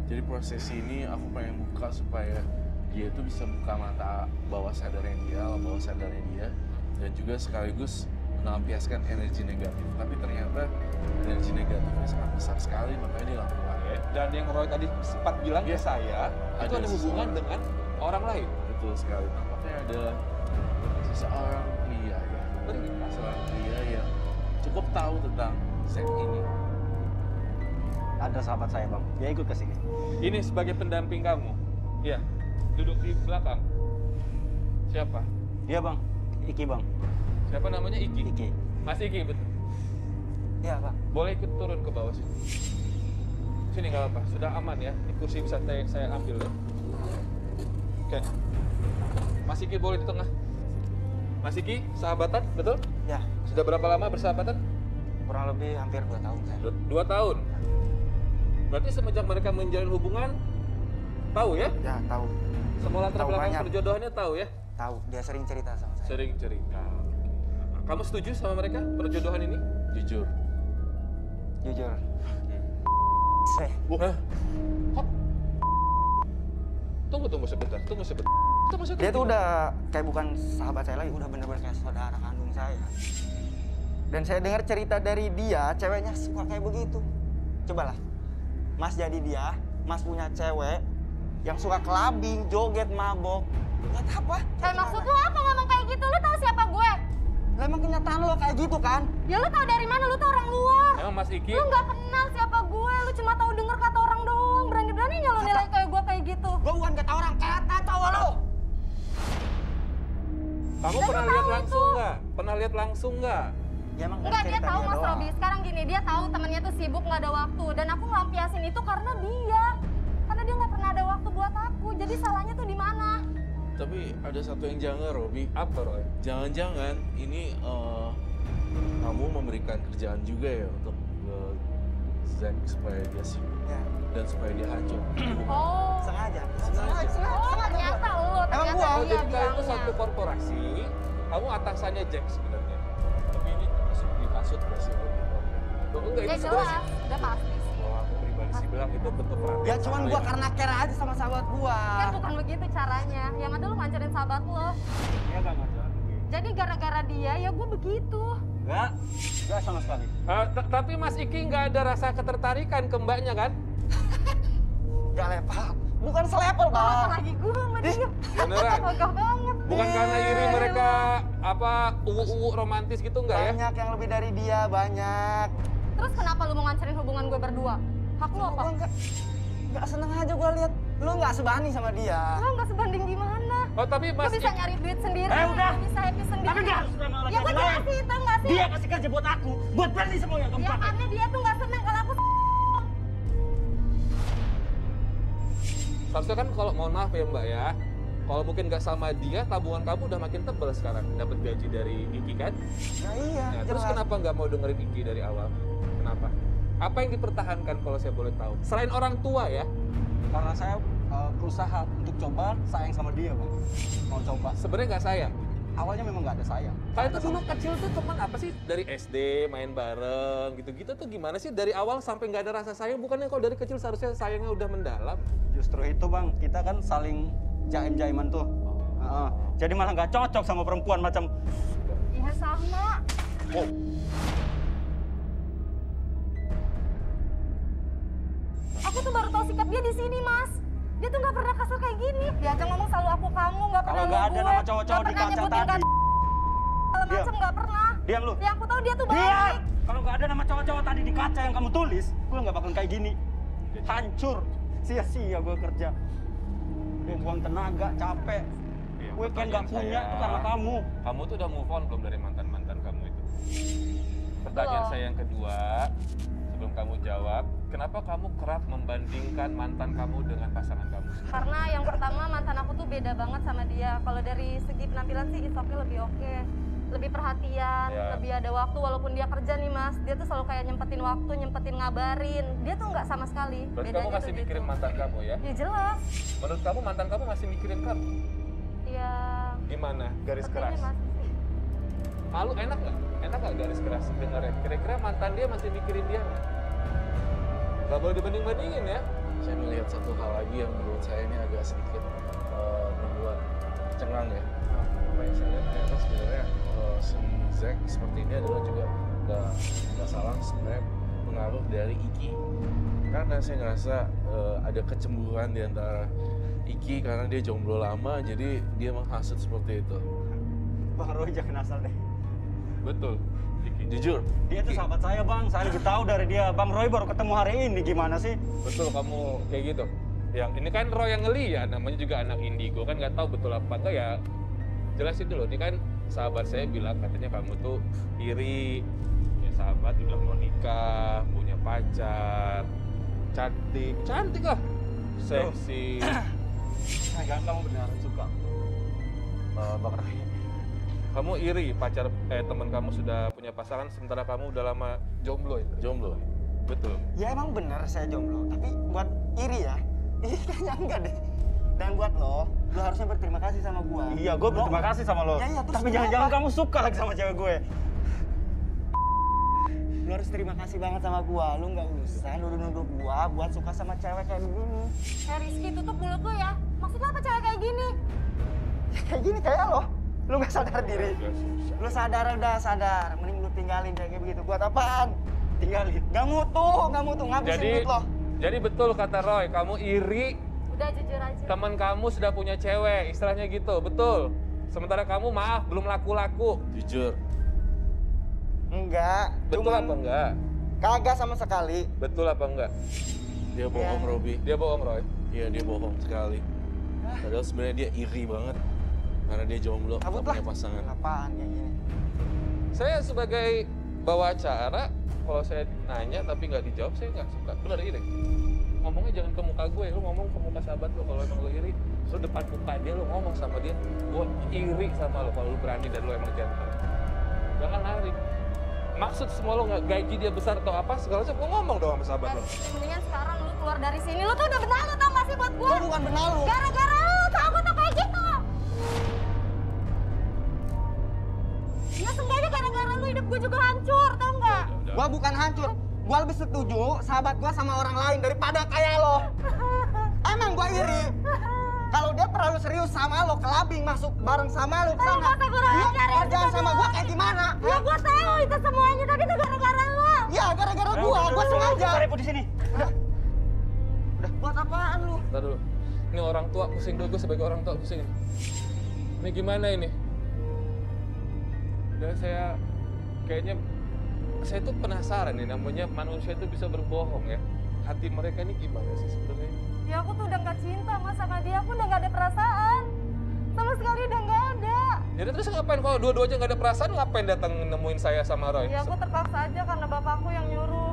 Jadi proses ini aku pengen buka supaya dia itu bisa buka mata bawah sadarnya dia, dan juga sekaligus melampiaskan energi negatif. Tapi ternyata energi negatifnya sangat besar sekali, makanya dia lakukan. Dan yang Roy tadi sempat bilang ke saya, itu ada hubungan dengan orang lain. Betul sekali. Nampaknya ada seseorang pria ya, seorang pria yang cukup tahu tentang seks ini. Ada sahabat saya bang, dia ikut ke sini. Ini sebagai pendamping kamu. Iya, duduk di belakang. Siapa? Iya bang, Iki bang. Siapa namanya Iki? Iki. Mas Iki, betul. Iya pak. Boleh ikut turun ke bawah sini. Sini nggak apa-apa, sudah aman ya. Di kursi bisa saya ambil ya. Oke. Mas Iki boleh di tengah. Mas Iki, sahabatan, betul? Ya, Sudah berapa lama bersahabatan? kurang lebih hampir 2 tahun saya. 2 tahun. Berarti semenjak mereka menjalin hubungan, tahu ya? Ya tahu, Semua latar Tahu belakang banyak. perjodohannya tahu ya? tahu. Dia sering cerita sama saya. Sering cerita. Kamu setuju sama mereka perjodohan ini? Jujur. Jujur. Hah? Kok? Tunggu sebentar. Kita masuk Dia tuh udah kayak bukan sahabat saya lagi, udah bener-bener kayak saudara kandung saya. Dan saya dengar cerita dari dia, ceweknya suka kayak begitu. Cobalah, Mas jadi dia, Mas punya cewek yang suka clubbing, joget, mabok. Buat apa? Maksud lu apa ngomong kayak gitu? Lu tahu siapa gue? Lah emang kenyataan lo kayak gitu kan? Ya lu tahu dari mana? Lu tuh orang luar. Emang Mas Iki? Lu nggak kenal siapa gue. Lu cuma tahu denger kata orang doang. Berani-beraninya lu nilai kayak gue kayak gitu. Gue bukan kata orang, kata cowok lo. Kamu Dan pernah lu lihat tahu langsung itu. nggak? Pernah lihat langsung nggak? Ya emang Enggak, dia cerita tahu Mas doang. Robi. Sekarang gini, dia tahu temennya tuh sibuk nggak ada waktu. Dan aku ngelampiasin itu karena dia. Karena dia nggak pernah ada waktu buat aku. Jadi salahnya tuh di mana? Tapi ada satu yang janggal, Robi. Apa, Roy? Jangan-jangan ini kamu memberikan kerjaan juga ya untuk Zack supaya dia sibuk Ya, dan supaya dia hancur. Oh. sengaja. Oh, ternyata lu. Emang Ternyata gua? dia Jadi kalian itu bilangnya. satu korporasi, kamu atasannya Jack sebenarnya. Tapi ini masuk dikasut nggak sih? Enggak, Ya itu jelas, sebenarnya. udah pasti sih. Kalau aku pribadi sih bilang itu bentuk perhatian. Ya cuman sama gua ya. karena care aja sama sahabat gua. Kan bukan begitu caranya. Yang ada lu ngancurin sahabat lo. Ya gak ngajar. Jadi gara-gara dia ya gue begitu. Enggak sama sekali. Tapi Mas Iki nggak ada rasa ketertarikan ke mbaknya kan? Gak level. Bukan selevel, Apa Bang. lagi gue sama dia? Beneran? Ogah banget. Bukan karena iri mereka apa uwu romantis gitu nggak ya? Banyak yang lebih dari dia, banyak. Terus kenapa lu mau ngancurin hubungan gue berdua? Hak lu apa? Gua enggak seneng aja gua lihat lu nggak sebanding sama dia. Lu nggak sebanding gimana? Oh tapi Lu Mas bisa Iki, nyari duit sendiri. udah. Lu bisa happy sendiri. Tapi nggak harus sama Ya gue laki-laki lain. jelasin, tau nggak sih? Dia kasih kerja buat aku, buat beli semua yang kamu Ya pakai. karena dia tuh nggak seneng kalau aku harusnya kan kalau mohon maaf ya Mbak ya, kalau mungkin nggak sama dia, tabungan kamu udah makin tebal sekarang, dapat gaji dari Iki kan? Nah iya, Nah, terus jelas. kenapa nggak mau dengerin Iki dari awal? Kenapa? Apa yang dipertahankan kalau saya boleh tahu? Selain orang tua ya, Karena saya berusaha untuk coba sayang sama dia, Bang. Mau coba. sebenarnya nggak sayang. Awalnya memang nggak ada sayang. Kalian tuh dulu kecil tuh teman apa sih? Dari SD main bareng gitu-gitu tuh gimana sih? Dari awal sampai nggak ada rasa sayang, bukannya kalau dari kecil seharusnya sayangnya udah mendalam? Justru itu, Bang, kita kan saling jaim-jaiman tuh. Heeh. Jadi malah nggak cocok sama perempuan macam ya sama. Oh, Aku tuh baru tahu sikap dia di sini, Mas. Dia tuh nggak pernah kasar kayak gini. Dia aja ngomong selalu aku kamu, nggak pernah kalau nggak lu ada gue. nama cowok-cowok Nggak di pernah kaca nyebutin tadi. kata segala Diam. macem, nggak pernah. Diam lu. Yang aku tahu dia tuh Diam! baik. Kalau nggak ada nama cowok-cowok tadi di kaca yang kamu tulis, gue nggak bakal kayak gini. Hancur. Sia-sia gue kerja. Dia buang tenaga, capek. iya, Weekend nggak pertanyaan punya saya, tuh karena kamu. Kamu tuh udah move on belum dari mantan-mantan kamu itu? Pertanyaan Belum. saya yang kedua, sebelum kamu jawab, kenapa kamu kerap membandingkan mantan kamu dengan pasangan kamu? Karena yang pertama mantan aku tuh beda banget sama dia. Kalau dari segi penampilan sih it's okay, lebih oke. Lebih perhatian, Ya. lebih ada waktu walaupun dia kerja nih Mas. Dia tuh selalu kayak nyempetin waktu, nyempetin ngabarin. Dia tuh nggak sama sekali. Berarti Bedanya kamu masih tuh mikirin gitu. mantan kamu ya? Ya jelas. Menurut kamu mantan kamu masih mikirin kamu? Ya Gimana? Garis Seperti keras. ini, Mas. Malu enak nggak? Enak nggak garis keras dengarnya? Kira-kira mantan dia masih mikirin dia nggak? Gak boleh dibanding-bandingin ya. Saya melihat satu hal lagi yang menurut saya ini agak sedikit membuat cengang ya. Apa yang saya lihat ternyata sebenarnya si Zack seperti ini adalah juga nggak salah sebenarnya pengaruh dari Iki. Karena saya ngerasa ada kecemburuan di antara Iki karena dia jomblo lama, jadi dia menghasut seperti itu. Bang Roy jangan asal deh. Betul. Jujur, Dia tuh sahabat saya bang, saya lebih tahu dari dia. Bang Roy baru ketemu hari ini, gimana sih? Betul kamu kayak gitu. Yang ini kan Roy yang ngeliat, namanya juga anak indigo kan nggak tahu betul apa enggak ya. Jelasin dulu, ini kan sahabat saya bilang katanya kamu tuh iri. Ya sahabat udah mau nikah, punya pacar, cantik lah, seksi. Jangan kamu beneran suka. Bang Roy. Kamu iri pacar teman kamu sudah punya pasangan sementara kamu udah lama jomblo ya? jomblo. Betul. Ya emang bener saya jomblo, tapi buat iri ya, ini kayaknya enggak deh. Dan buat lo harusnya berterima kasih sama gua. Iya, gue berterima kasih sama lo. Ya, iya, terus Tapi jangan-jangan kenapa? kamu suka lagi sama cewek gue. Lo harus terima kasih banget sama gua. Lu nggak usah nuduh-nuduh gua buat suka sama cewek kayak begini. Rizky, tutup mulut lu ya. Maksudnya apa cewek kayak gini? Ya, kayak gini kayak lo. Lu nggak sadar diri. Agak susah. Lu sadar udah sadar. Mending lu tinggalin kayak begitu. Buat apaan? Tinggalin. Nggak mutu, ngabisin duit lo. Jadi betul kata Roy, kamu iri Udah jujur aja. teman kamu sudah punya cewek, istilahnya gitu, betul. Sementara kamu maaf belum laku-laku. Jujur, Enggak. Betul cuman apa enggak? Kagak sama sekali. Betul apa enggak? dia bohong Ya. Robi. Dia bohong Roy. Iya, dia bohong sekali. Padahal sebenarnya dia iri banget karena dia jomblo, nggak Kabut lah. punya pasangan. Apaan kayak gini? Saya sebagai bawa acara, kalau saya nanya tapi nggak dijawab, saya nggak suka. Benar iri. Ngomongnya jangan ke muka gue, lu ngomong ke muka sahabat lu. Kalau emang lu iri, lu depan muka dia, lu ngomong sama dia, gue iri sama lu kalau lu berani dan lu emang jantan. Jangan lari. Maksud semua lu nggak gaji dia besar atau apa, segala macam, lu ngomong dong sama sahabat lu. Mendingan sekarang lu keluar dari sini. Lu tuh udah benalu tau gak sih buat gua? Gua bukan benalu. Gara-gara lu tau gua tuh kayak gitu. Ya seenggaknya gara-gara lu hidup gua juga hancur, tau gak? Gua bukan hancur. Gua lebih setuju sahabat gua sama orang lain daripada kayak lo. Emang gua iri. Kalau dia terlalu serius sama lo, kelabing masuk bareng sama lo Tapi kesana. masa kurang Dia ajar ya kerjaan juga sama dia. gua kayak gimana? Ya gua tahu itu semuanya, tapi itu gara-gara lu. Ya gara-gara gua sengaja. Cari di sini. Udah buat apaan lu? Ntar dulu. Ini orang tua pusing dulu, gue sebagai orang tua pusing. Ini gimana ini? Udah saya tuh penasaran nih, namanya manusia itu bisa berbohong ya. Hati mereka ini gimana sih sebenarnya? Ya aku tuh udah gak cinta mas sama dia, aku udah gak ada perasaan. Sama sekali udah gak ada. Jadi terus ngapain kalau dua-duanya nggak ada perasaan, ngapain datang nemuin saya sama Roy? Ya aku terpaksa aja karena bapakku yang nyuruh.